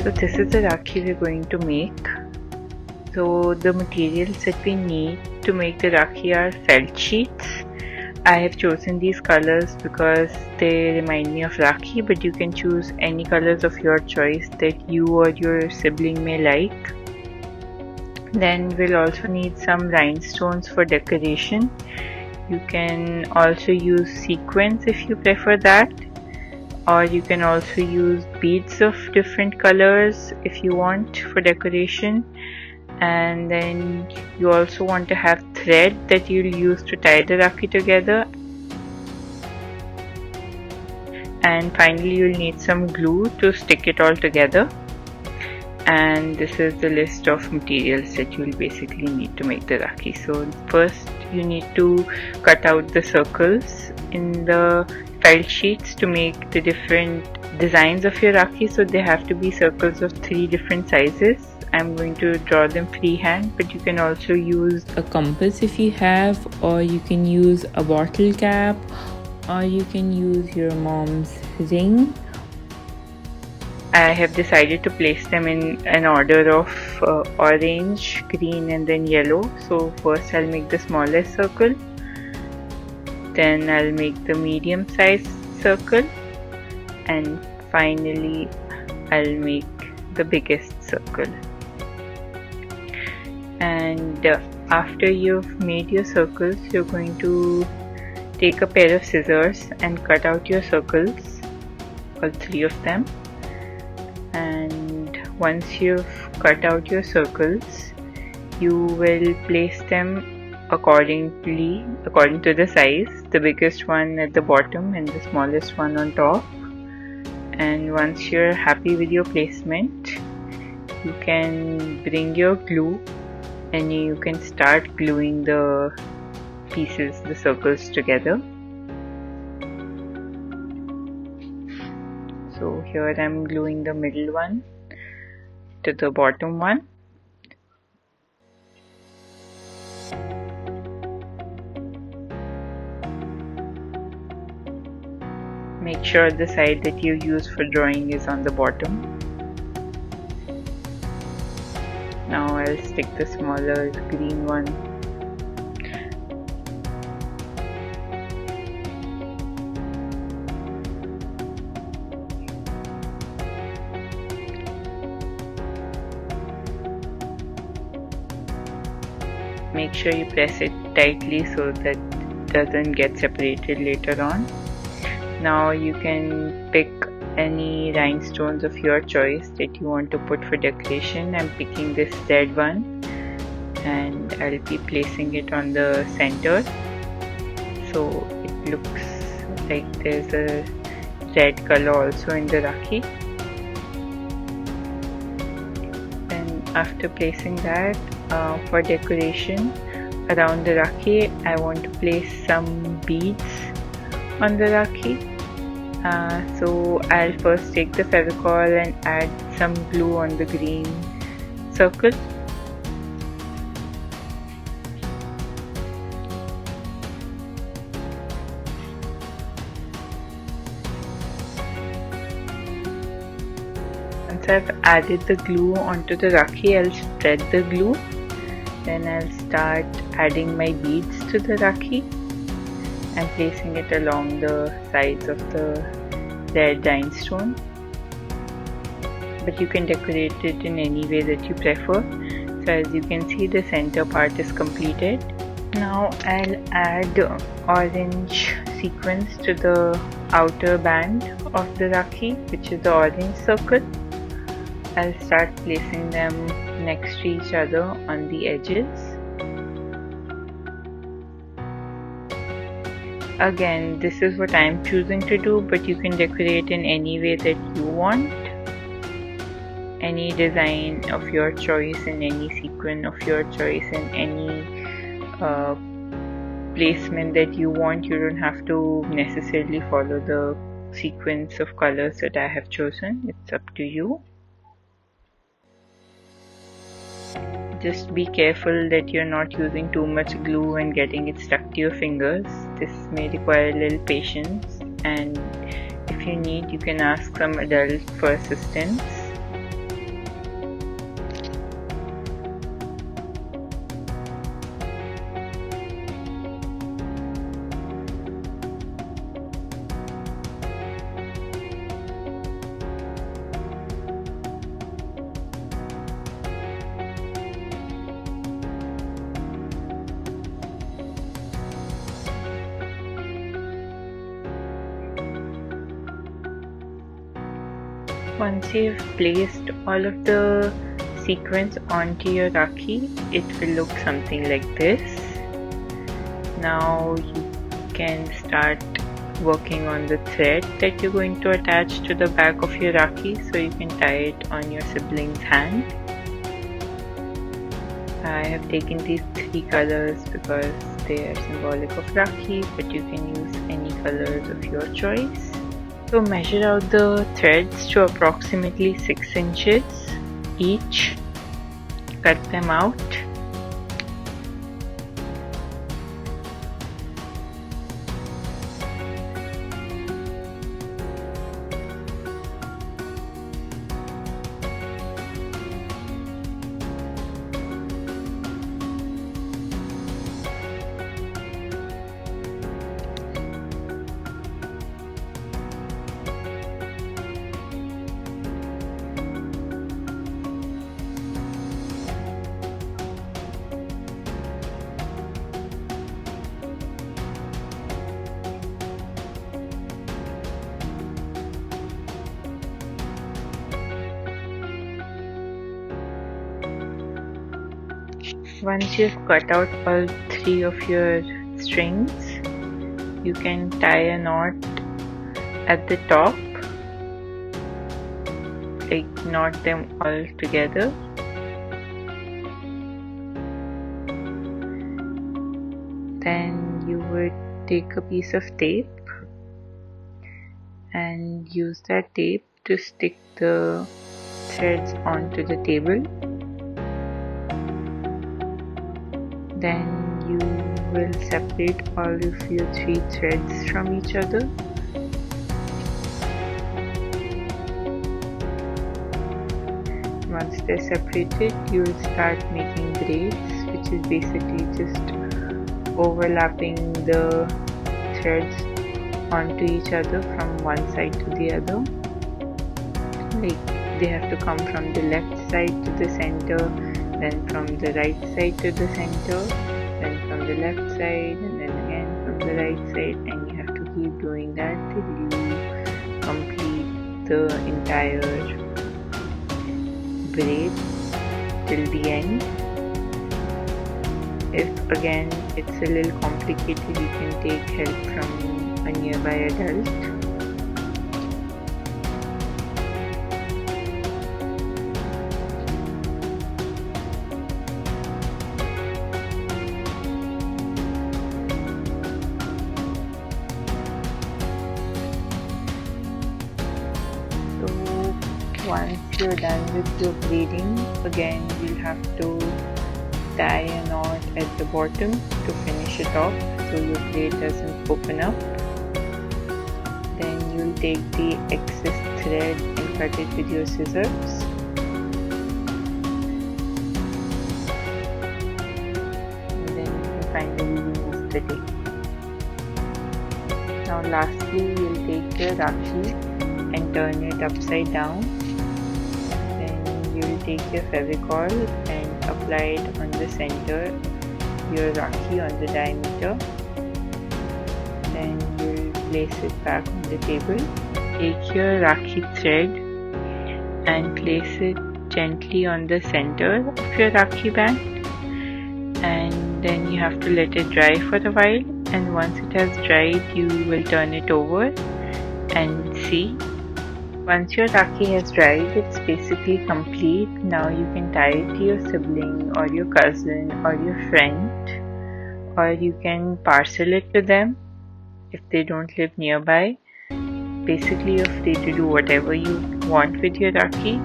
So this is the Rakhi we're going to make. So the materials that we need to make the Rakhi are felt sheets. I have chosen these colors because they remind me of Rakhi, but you can choose any colors of your choice that you or your sibling may like. Then we'll also need some rhinestones for decoration. You can also use sequins if you prefer that, or you can also use beads of different colors if you want for decoration. And then you also want to have thread that you'll use to tie the Rakhi together. And finally you'll need some glue to stick it all together. And this is the list of materials that you'll basically need to make the Rakhi. So first you need to cut out the circles in the felt sheets to make the different designs of your Rakhi. So they have to be circles of 3 different sizes. I'm going to draw them freehand, but you can also use a compass if you have, or you can use a bottle cap, or you can use your mom's ring. I have decided to place them in an order of orange, green and then yellow. So first I'll make the smallest circle, then I'll make the medium sized circle, and finally I'll make the biggest circle. And after you've made your circles, you're going to take a pair of scissors and cut out your circles, all 3 of them. And once you've cut out your circles, you will place them according to the size, the biggest one at the bottom and the smallest one on top. And once you're happy with your placement, you can bring your glue and you can start gluing the pieces, the circles together. So here I'm gluing the middle one to the bottom one. Make sure the side that you use for drawing is on the bottom. Now I'll stick the smaller green one. Make sure you press it tightly so that it doesn't get separated later on. Now you can pick any rhinestones of your choice that you want to put for decoration. I'm picking this red one and I'll be placing it on the center, so it looks like there's a red color also in the Rakhi. Then after placing that, for decoration around the Rakhi, I want to place some beads on the Rakhi. So I'll first take the Fevicol and add some glue on the green circle. Once I've added the glue onto the Rakhi, I'll spread the glue. Then I'll start adding my beads to the Rakhi and placing it along the sides of the red rhinestone. But you can decorate it in any way that you prefer. So as you can see, the center part is completed. Now I'll add orange sequins to the outer band of the Rakhi, which is the orange circle. I'll start placing them next to each other on the edges. Again, this is what I'm choosing to do, but you can decorate in any way that you want. Any design of your choice and any sequin of your choice and any placement that you want. You don't have to necessarily follow the sequence of colors that I have chosen. It's up to you. Just be careful that you're not using too much glue and getting it stuck to your fingers. This may require a little patience, and if you need, you can ask some adult for assistance. Once you've placed all of the sequins onto your Rakhi, it will look something like this. Now you can start working on the thread that you're going to attach to the back of your Rakhi, so you can tie it on your sibling's hand. I have taken these 3 colors because they are symbolic of Rakhi, but you can use any colors of your choice. So measure out the threads to approximately 6 inches each. Cut them out. Once you've cut out all 3 of your strings, you can tie a knot at the top, like knot them all together. Then you would take a piece of tape and use that tape to stick the threads onto the table. Then you will separate all of your 3 threads from each other. Once they're separated, you will start making braids, which is basically just overlapping the threads onto each other from one side to the other. Like they have to come from the left side to the center, then from the right side to the center, then from the left side, and then again from the right side, and you have to keep doing that till you complete the entire braid till the end. If again it's a little complicated, you can take help from a nearby adult. Once you're done with your braiding, again you'll have to tie a knot at the bottom to finish it off so your braid doesn't open up. Then you'll take the excess thread and cut it with your scissors. And then you can finally remove the tape. Now lastly, you'll take your Rakhi and turn it upside down. You will take your Fevicol and apply it on the center, your Rakhi on the diameter. Then you will place it back on the table. Take your Rakhi thread and place it gently on the center of your Rakhi band, and then you have to let it dry for a while, and once it has dried you will turn it over and see. Once your Rakhi has dried, it's basically complete. Now you can tie it to your sibling or your cousin or your friend, or you can parcel it to them if they don't live nearby. Basically, you're free to do whatever you want with your Rakhi.